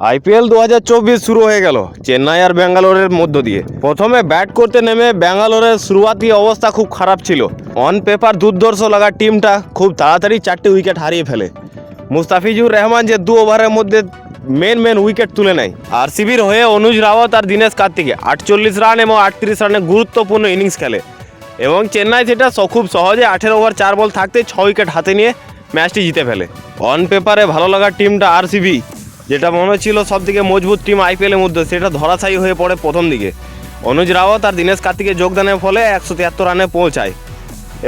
IPL 2024 শুরু হয়ে গেল চেন্নাই আর ব্যাঙ্গালোরের মধ্য দিয়ে। প্রথমে ব্যাট করতে নেমে ব্যাঙ্গালোরের শুরুয়াতি অবস্থা খুব খারাপ ছিল। অন পেপার দুর্ধর্ষ লাগা টিমটা খুব তাড়াতাড়ি 4টে উইকেট হারিয়ে ফেলে। মুস্তাফিজুর রহমান যে 2 ওভারের মধ্যে মেন উইকেট তুলে নেয়। আরসিবির হয়ে অনুজ রাওয়াত আর দীনেশ কার্তিকে 48 রান এবং 38 রানে গুরুত্বপূর্ণ ইনিংস খেলে এবং চেন্নাই সেটা খুব সহজে 18 ওভার 4 বল থাকতে 6 উইকেট হাতে নিয়ে ম্যাচটি জিতে ফেলে। অন পেপারে ভালো লাগা টিমটা আরসিবি, যেটা মনে হচ্ছিল সবথেকে মজবুত টিম আইপিএলের মধ্যে, সেটা ধরাশায়ী হয়ে পড়ে প্রথম দিকে। অনুজ রাওয়াত আর দীনেশ কার্তিকের যোগদানের ফলে 173 রানে পৌঁছায়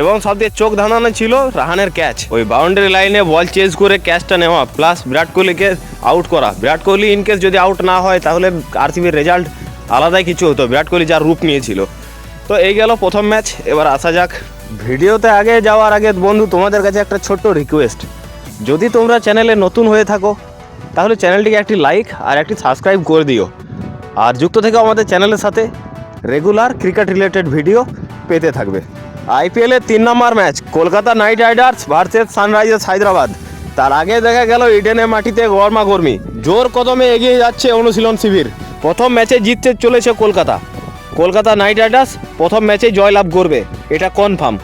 এবং সবথেকে চোখ ধাঁধানো ছিল রাহানের ক্যাচ। ওই বাউন্ডারি লাইনে বল চেজ করে ক্যাচটা নেওয়া প্লাস বিরাট কোহলিকে আউট করা। বিরাট কোহলি ইনকেস যদি আউট না হয় তাহলে আরসিবির রেজাল্ট আলাদাই কিছু হতো, বিরাট কোহলি যার রূপ নিয়েছিল। তো এই গেল প্রথম ম্যাচ। এবার আসা যাক ভিডিওতে। আগে যাওয়ার আগে বন্ধু, তোমাদের কাছে একটা ছোট্ট রিকোয়েস্ট, যদি তোমরা চ্যানেলে নতুন হয়ে থাকো তাহলে চ্যানেলটিকে একটি লাইক আর একটি সাবস্ক্রাইব করে দিও, আর যুক্ত থেকে আমাদের চ্যানেলের সাথে রেগুলার ক্রিকেট রিলেটেড ভিডিও পেতে থাকবে। আইপিএলের 3 number match Kolkata Knight Riders versus Sunrisers Hyderabad. তার আগে দেখা গেল ইডেনের মাটিতে গরমাগর্মি জোর কদমে এগিয়ে যাচ্ছে অনুশীলন শিবির। প্রথম ম্যাচে জিততে চলেছে কলকাতা নাইট রাইডার্স প্রথম ম্যাচে জয়লাভ করবে, এটা কনফার্ম।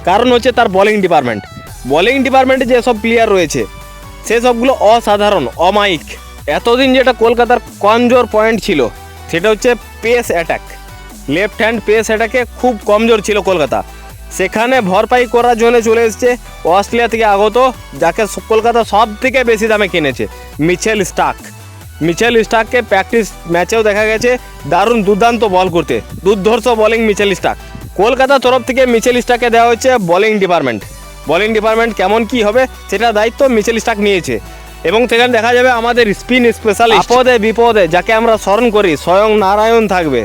কারণ হচ্ছে তার বোলিং ডিপার্টমেন্টে যেসব প্লেয়ার রয়েছে সেসবগুলো অসাধারণ, অমায়িক। এতদিন যেটা কলকাতার কমজোর পয়েন্ট ছিল সেটা হচ্ছে pace attack. Left hand pace অ্যাটাকে খুব কমজোর ছিল কলকাতা, সেখানে ভরপাই করার জন্য চলে এসছে অস্ট্রেলিয়া থেকে আগত, যাকে কলকাতা সব থেকে বেশি দামে কিনেছে, মিচেল স্টার্ককে প্র্যাকটিস ম্যাচেও দেখা গেছে দারুণ দুর্দান্ত বল করতে, দুর্ধর্ষ বোলিং মিচেল স্টার্ক। কলকাতার তরফ থেকে মিচেল স্টার্ককে দেওয়া হচ্ছে বোলিং ডিপার্টমেন্ট কেমন কি হবে সেটা দায়িত্ব মিচেল স্টার্ক নিয়েছে। এবং সেখানে দেখা যাবে আমাদের স্পিন স্পেশালিস্ট আপদে বিপদে যাকে আমরা স্মরণ করি স্বয়ং নারায়ণ থাকবে।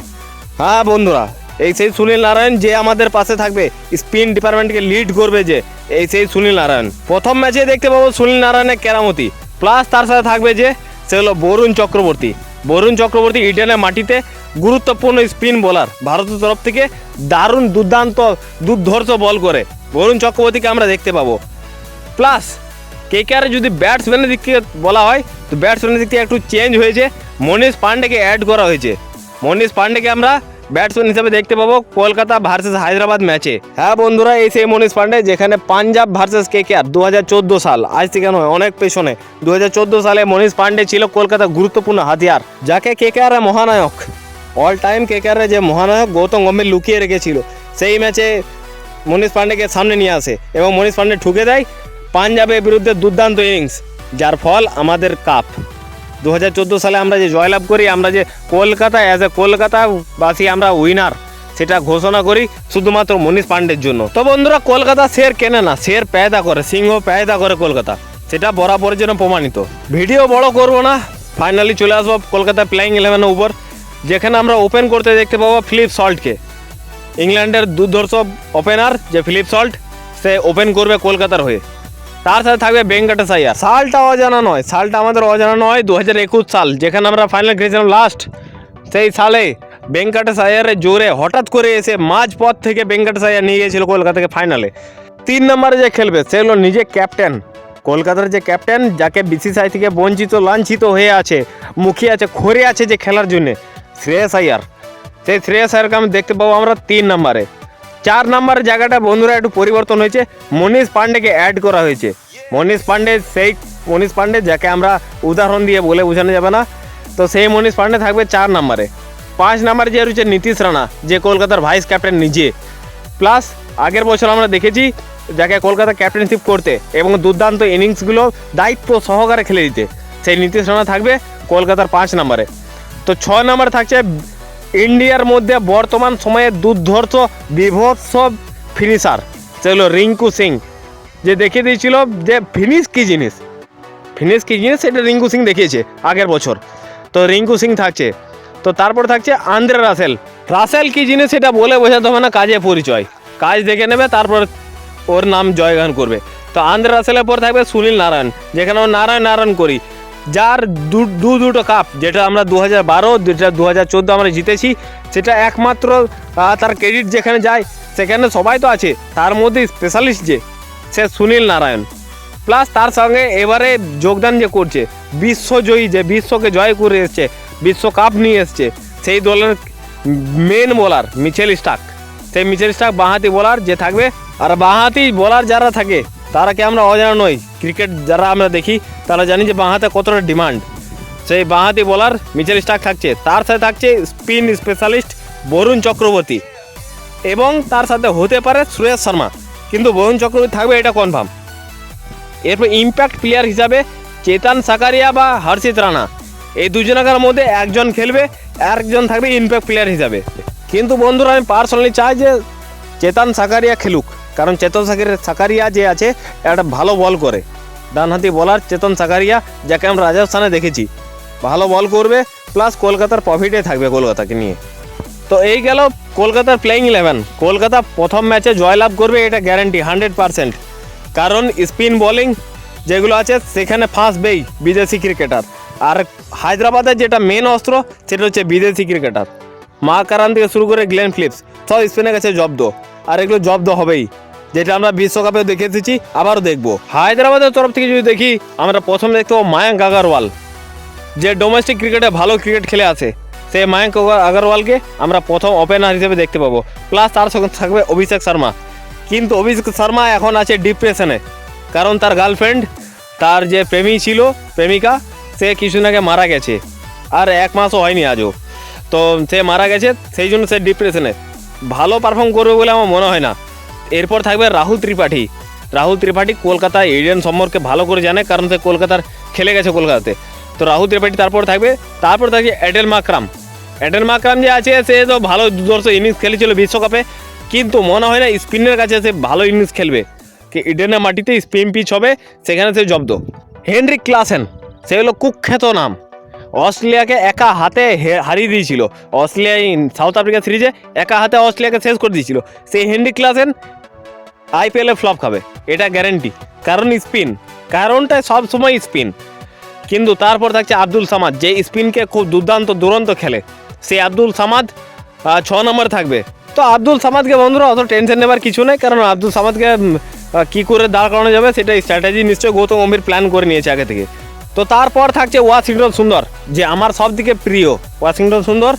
হ্যাঁ বন্ধুরা, এই সেই সুনীল নারায়ণ যে আমাদের পাশে থাকবে, স্পিন ডিপার্টমেন্টকে লিড করবে, যে এই সেই সুনীল নারায়ণ। প্রথম ম্যাচে দেখতে পাবো সুনীল নারায়ণের কেরামতি, প্লাস তার সাথে থাকবে যে সে হলো বরুণ চক্রবর্তী ইডেনের মাটিতে গুরুত্বপূর্ণ স্পিন বোলার। ভারতের তরফ থেকে দারুণ দুর্ধর্ষ বল করে বরুণ চক্রবর্তীকে আমরা দেখতে পাবো। প্লাস কেকেআর যদি ব্যাটসম্যানের দিক থেকে বলা হয় তো ব্যাটসম্যানের দিক থেকে একটু চেঞ্জ হয়েছে, মনীষ পান্ডেকে অ্যাড করা হয়েছে। মনীষ পান্ডেকে আমরা ব্যাটসম্যান হিসাবে দেখতে পাবো কলকাতা ভার্সেস হায়দ্রাবাদ ম্যাচে। হ্যাঁ বন্ধুরা, এই সেই মনীষ পান্ডে যেখানে পাঞ্জাব ভার্সেস কেকেআর 2014 সাল, আজ থেকে নয় অনেক পেছনে, 2014 সালে মনীষ পান্ডে ছিল কলকাতা গুরুত্বপূর্ণ হাতিয়ার, যাকে কেকেআর মহানায়ক, অল টাইম কেকেআর যে মহানায়ক গৌতম গম্ভীর লুকিয়ে রেখেছিল, সেই ম্যাচে মনীষ পান্ডেকে সামনে নিয়ে আসে এবং মনীষ পান্ডে ঠুকে দেয় পাঞ্জাবের বিরুদ্ধে দুর্দান্ত ইনিংস, যার ফল আমাদের কাপ। 2014 সালে আমরা যে জয়লাভ করি, আমরা যে কলকাতা অ্যাজ এ কলকাতাবাসী আমরা উইনার, সেটা ঘোষণা করি শুধুমাত্র মনীষ পান্ডের জন্য। তো বন্ধুরা, কলকাতা শের কেনে না, শের পেয়দা করে, সিংহ পেয়দা করে কলকাতা, সেটা বরাবরের জন্য প্রমাণিত। ভিডিও বড় করব না, ফাইনালি চলে আসবো কলকাতা প্লেয়িং 11-এর উপর, যেখানে আমরা ওপেন করতে দেখতে পাবো ফিলিপ সল্টকে। ইংল্যান্ডের দুর্ধর্ষ ওপেনার যে ফিলিপ সল্ট, সে ওপেন করবে কলকাতার হয়ে। তার সাথে থাকবে ভেঙ্কটেশ আইয়ার। সালটা আমাদের অজানা নয়, 2021 সাল যেখানে আমরা ফাইনাল খেলেছিলাম লাস্ট, সেই সালে ভেঙ্কটেশ আইয়ারের জোরে হঠাৎ করে এসে মাঝপথ থেকে ভেঙ্কটেশ আইয়ার নিয়ে গিয়েছিল কলকাতাকে ফাইনালে। 3 নম্বরে যে খেলবে সে হলো নিজে ক্যাপ্টেন, কলকাতার যে ক্যাপ্টেন, যাকে বিসিসিআই থেকে বঞ্চিত লাঞ্ছিত হয়ে আছে, মুখিয়ে আছে, খরে আছে যে খেলার জন্যে, শ্রেয়স আইয়ার। সেই শ্রেয়স আইয়ারকে আমি দেখতে পাবো আমরা 3 নম্বরে। 4 নম্বরের জায়গাটা বন্ধুরা একটু পরিবর্তন হয়েছে, মনীষ পান্ডেকে অ্যাড করা হয়েছে। মনীষ পান্ডে যাকে আমরা উদাহরণ দিয়ে বলে বোঝানো যাবে না, তো সেই মনীষ পান্ডে থাকবে 4 নম্বরে। 5 নম্বরে যে রয়েছে নীতিশ রানা, যে কলকাতার ভাইস ক্যাপ্টেন নিজে, প্লাস আগের বছর আমরা দেখেছি যাকে কলকাতা ক্যাপ্টেনশিপ করতে এবং দুর্দান্ত ইনিংসগুলো দায়িত্ব সহকারে খেলে দিতে, সেই নীতিশ রানা থাকবে কলকাতার 5 নম্বরে। তো 6 নম্বরে থাকছে ইন্ডিয়ার মধ্যে বর্তমান সময়ে দুর্ধর্ষ বিভৎস ফিনিশার, সেগুলো রিঙ্কু সিং, যে দেখিয়ে দিয়েছিল যে ফিনিশ কি জিনিস সেটা রিঙ্কু সিং দেখিয়েছে আগের বছর। তো রিঙ্কু সিং থাকছে। তো তারপর থাকছে আন্দ্রে রাসেল কি জিনিস সেটা বলে বোঝাতে হবে না, কাজে পরিচয়, কাজ দেখে নেবে তারপর ওর নাম জয়গান করবে। তো আন্দ্রে রাসেলের পর থাকবে সুনীল নারায়ণ, যেখানে নারায়ণ করি, যার দুটো কাপ, যেটা আমরা 2012, যেটা 2014 আমরা জিতেছি, সেটা একমাত্র তার ক্রেডিট যেখানে যায় সেখানে সবাই তো আছে, তার মধ্যে স্পেশালিস্ট যে সে সুনীল নারায়ণ। প্লাস তার সঙ্গে এবারে যোগদান যে করছে বিশ্বজয়ী, যে বিশ্বকে জয় করে এসছে, বিশ্বকাপ নিয়ে এসছে, সেই দলের মেন বোলার মিচেল স্টার্ক। সেই মিচেল স্টার্ক বাঁহাতি বোলার যে থাকবে। আর বাঁহাতি বোলার যারা থাকে তারা কি আমরা অজানা নই, ক্রিকেট যারা আমরা দেখি তারা জানি যে বাঁহাতে কতটা ডিমান্ড। সেই বাঁহাতি বোলার মিচেল স্টার্ক থাকছে, তার সাথে থাকছে স্পিন স্পেশালিস্ট বরুণ চক্রবর্তী, এবং তার সাথে হতে পারে শ্রেয়স শর্মা, কিন্তু বরুণ চক্রবর্তী থাকবে এটা কনফার্ম। এরপর ইম্প্যাক্ট প্লেয়ার হিসাবে চেতন সাকারিয়া বা হর্ষিত রানা, এই দুজনের মধ্যে একজন খেলবে, একজন থাকবে ইম্প্যাক্ট প্লেয়ার হিসাবে। কিন্তু বন্ধুরা আমি পার্সোনালি চাই যে চেতন সাকারিয়া খেলুক, কারণ চেতন সাকারিয়া যে আছে একটা ভালো বল করে, ডানহাতি বলার চেতন সাকারিয়া, যাকে আমরা রাজস্থানে দেখেছি ভালো বল করবে, প্লাস কলকাতার প্রফিটে থাকবে কলকাতাকে নিয়ে। তো এই গেল কলকাতার প্লেইং 11। কলকাতা প্রথম ম্যাচে জয়লাভ করবে এটা গ্যারান্টি 100%, কারণ স্পিন বোলিং যেগুলো আছে সেখানে ফাঁসবেই বিদেশি ক্রিকেটার। আর হায়দ্রাবাদের যেটা মেন অস্ত্র সেটা হচ্ছে বিদেশি ক্রিকেটার, মাকারান থেকে শুরু করে গ্লেন ফিলিপস সব স্পিনের কাছে জব্দ, আর এগুলো জব্দ হবেই, যেটা আমরা বিশ্বকাপেও দেখে এসেছি, আবারও দেখবো। হায়দ্রাবাদের তরফ থেকে যদি দেখি, আমরা প্রথম দেখতে পাবো মায়াঙ্ক আগরওয়াল, যে ডোমেস্টিক ক্রিকেটে ভালো ক্রিকেট খেলে আছে, সেই মায়াঙ্ক আগরওয়ালকে আমরা প্রথম ওপেনার হিসেবে দেখতে পাবো। প্লাস তার সঙ্গে থাকবে অভিষেক শর্মা, কিন্তু অভিষেক শর্মা এখন আছে ডিপ্রেশনে, কারণ তার গার্লফ্রেন্ড, তার যে প্রেমিকা সে কিছুদিন আগে মারা গেছে, আর 1 মাসও হয়নি আজও, তো সে মারা গেছে, সেই জন্য সে ডিপ্রেশনে, ভালো পারফর্ম করবে বলে আমার মনে হয় না। এরপর থাকবে রাহুল ত্রিপাঠী কলকাতা ইডেন সম্পর্কে ভালো করে জানে, কারণ সে কলকাতার খেলে গেছে কলকাতাতে। তো রাহুল ত্রিপাঠী তারপর থাকবে এডেন মাকরাম যে আছে, সে তো ভালো দুর্ধর্ষ ইনিংস খেলেছিল বিশ্বকাপে, কিন্তু মনে হয় না স্পিনের কাছে সে ভালো ইনিংস খেলবে। ইডেনের মাটিতে স্পিন পিচ হবে, সেখানে সে জব্দ। হেনরিক ক্লাসেন, সে হলো কুখ্যাত নাম, অস্ট্রেলিয়াকে একা হাতে হারিয়ে দিয়েছিল, অস্ট্রেলিয়া সাউথ আফ্রিকা সিরিজে একা হাতে অস্ট্রেলিয়াকে শেষ করে দিয়েছিল। সেই হেনরিক ক্লাসেন আইপিএলে ফ্লপ খাবে, এটা গ্যারেন্টি, কারণ স্পিন, কারণটা সবসময় স্পিন। কিন্তু তারপর থাকছে আব্দুল সামাদ, যে স্পিনকে খুব দুরন্ত খেলে, সেই আব্দুল সামাদ 6 নম্বরে থাকবে। তো আব্দুল সামাদকে বন্ধুরা অত টেনশন নেবার কিছু নেই, কারণ আব্দুল সামাদকে কী করে দাঁড় করানো যাবে সেটা স্ট্র্যাটেজি নিশ্চয়ই গৌতম গম্ভীর প্ল্যান করে নিয়েছে আগে থেকে। তো তারপর থাকছে ওয়াশিংটন সুন্দর, যে আমার সবথেকে প্রিয় ওয়াশিংটন সুন্দর,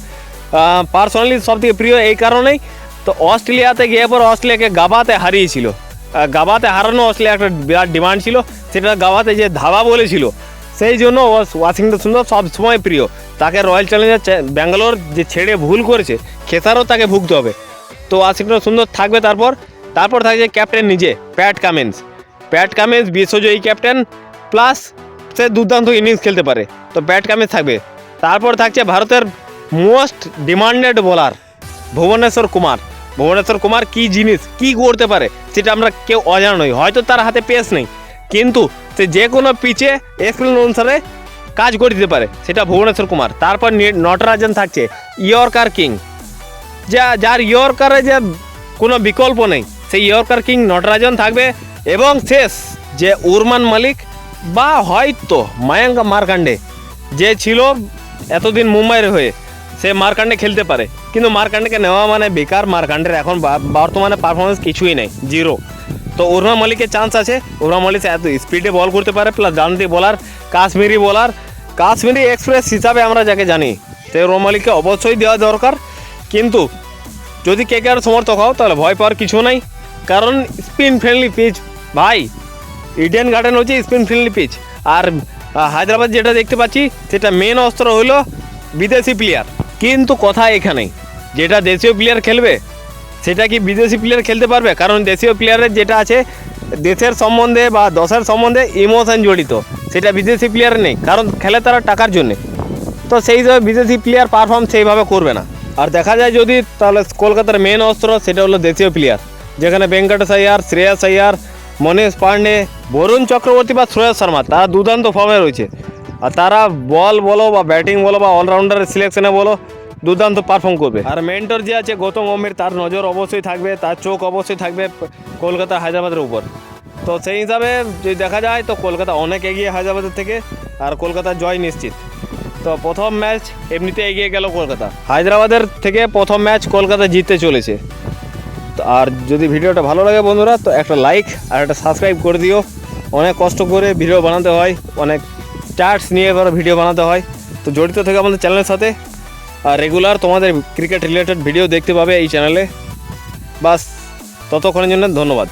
পার্সোনালি সবথেকে প্রিয় এই কারণেই, তো অস্ট্রেলিয়াতে গিয়ে পর অস্ট্রেলিয়াকে গাবাতে হারিয়েছিল, গাবাতে হারানো অস্ট্রেলিয়া একটা বিরাট ডিমান্ড ছিল, সেটা গাবাতে যে ধাবা বলেছিল, সেই জন্য ওয়াশিংটন সুন্দর সবসময় প্রিয়। তাকে রয়্যাল চ্যালেঞ্জার ব্যাঙ্গালোর যে ছেড়ে ভুল করেছে, খেতারও তাকে ভুগতে হবে। তো ওয়াশিংটন সুন্দর থাকবে। তারপর থাকছে ক্যাপ্টেন নিজে, প্যাট কামিন্স বিশ্বজয়ী ক্যাপ্টেন, প্লাস সে দুর্দান্ত ইনিংস খেলতে পারে, তো প্যাট কামিন্স থাকবে। তারপর থাকছে ভারতের most demanded bowler Bhubaneswar Kumar, কি জিনিস কি করতে পারে সেটা আমরা কেউ অজানা নই, হয়তো তার হাতে পেস নেই, কিন্তু সে যে কোনো পিচে এক্সপিরিয়েন্স অনুসারে কাজ করে দিতে পারে, সেটা ভুবনেশ্বর কুমার। তারপর নটরাজন থাকছে, ইয়র্কার কিং, যার ইয়র্কারে যে কোনো বিকল্প নেই, সেই ইয়র্কার কিং নটরাজন থাকবে। এবং শেষ যে উরমান মালিক বা হয়তো মায়াঙ্ক মার্কান্ডে, যে ছিল এতদিন মুম্বাইয়ের হয়ে, সে মার্কান্ডে খেলতে পারে, কিন্তু মার্কান্ডেকে নেওয়া মানে বেকার, মার্কান্ডের এখন বর্তমানে পারফরমেন্স কিছুই নেই, 0। তো উরমান মালিকের চান্স আছে, উরমান মালিক এত স্পিডে বল করতে পারে, প্লাস ডানহাতি বোলার, কাশ্মীরি এক্সপ্রেস হিসাবে আমরা যাকে জানি, সেই উরমান মালিককে অবশ্যই দেওয়া দরকার। কিন্তু যদি কেকেআর সমর্থক হও তাহলে ভয় পাওয়ার কিছু নাই, কারণ স্পিন ফ্রেন্ডলি পিচ ভাই, ইডেন গার্ডেন হচ্ছে স্পিন ফ্রেন্ডলি পিচ। আর হায়দ্রাবাদ যেটা দেখতে পাচ্ছি সেটা মেন অস্ত্র হলো বিদেশি প্লেয়ার, কিন্তু কথা এখানেই, যেটা দেশীয় প্লেয়ার খেলবে সেটা কি বিদেশি প্লেয়ার খেলতে পারবে? কারণ দেশীয় প্লেয়ারের যেটা আছে দেশের সম্বন্ধে বা দশের সম্বন্ধে ইমোশন জড়িত, সেটা বিদেশি প্লেয়ার নেই, কারণ খেলে তারা টাকার জন্যে। তো সেই হিসাবে বিদেশি প্লেয়ার পারফর্ম সেইভাবে করবে না। আর দেখা যায় যদি, তাহলে কলকাতার মেন অস্ত্র সেটা হলো দেশীয় প্লেয়ার, যেখানে ভেঙ্কটেশ আয়ার, শ্রেয়াস আয়ার, মনীষ পান্ডে, বরুণ চক্রবর্তী বা শ্রেয়স শর্মা, তারা দুর্দান্ত ফর্মে রয়েছে। আর তারা বল বলো বা ব্যাটিং বলো বা অলরাউন্ডারের সিলেকশনে বলো, দুর্দান্ত পারফর্ম করবে। আর মেন্টর যে আছে গৌতম গম্ভীর, তার নজর অবশ্যই থাকবে, তার চোখ অবশ্যই থাকবে কলকাতা হায়দ্রাবাদের উপর। তো সেই হিসাবে যদি দেখা যায় তো কলকাতা অনেক এগিয়ে হায়দ্রাবাদের থেকে, আর কলকাতার জয় নিশ্চিত। তো প্রথম ম্যাচ এমনিতে এগিয়ে গেল কলকাতা, হায়দ্রাবাদের থেকে প্রথম ম্যাচ কলকাতা জিততে চলেছে। আর যদি ভিডিওটা ভালো লাগে বন্ধুরা, তো একটা লাইক আর একটা সাবস্ক্রাইব করে দিও। অনেক কষ্ট করে ভিডিও বানাতে হয়, অনেক স্টার্টস নিয়ে এবার ভিডিও বানাতে হয়। তো জড়িত থেকে আমাদের চ্যানেলের সাথে, আর রেগুলার তোমাদের ক্রিকেট রিলেটেড ভিডিও দেখতে পাবে এই চ্যানেলে। বাস ততক্ষণের জন্য ধন্যবাদ।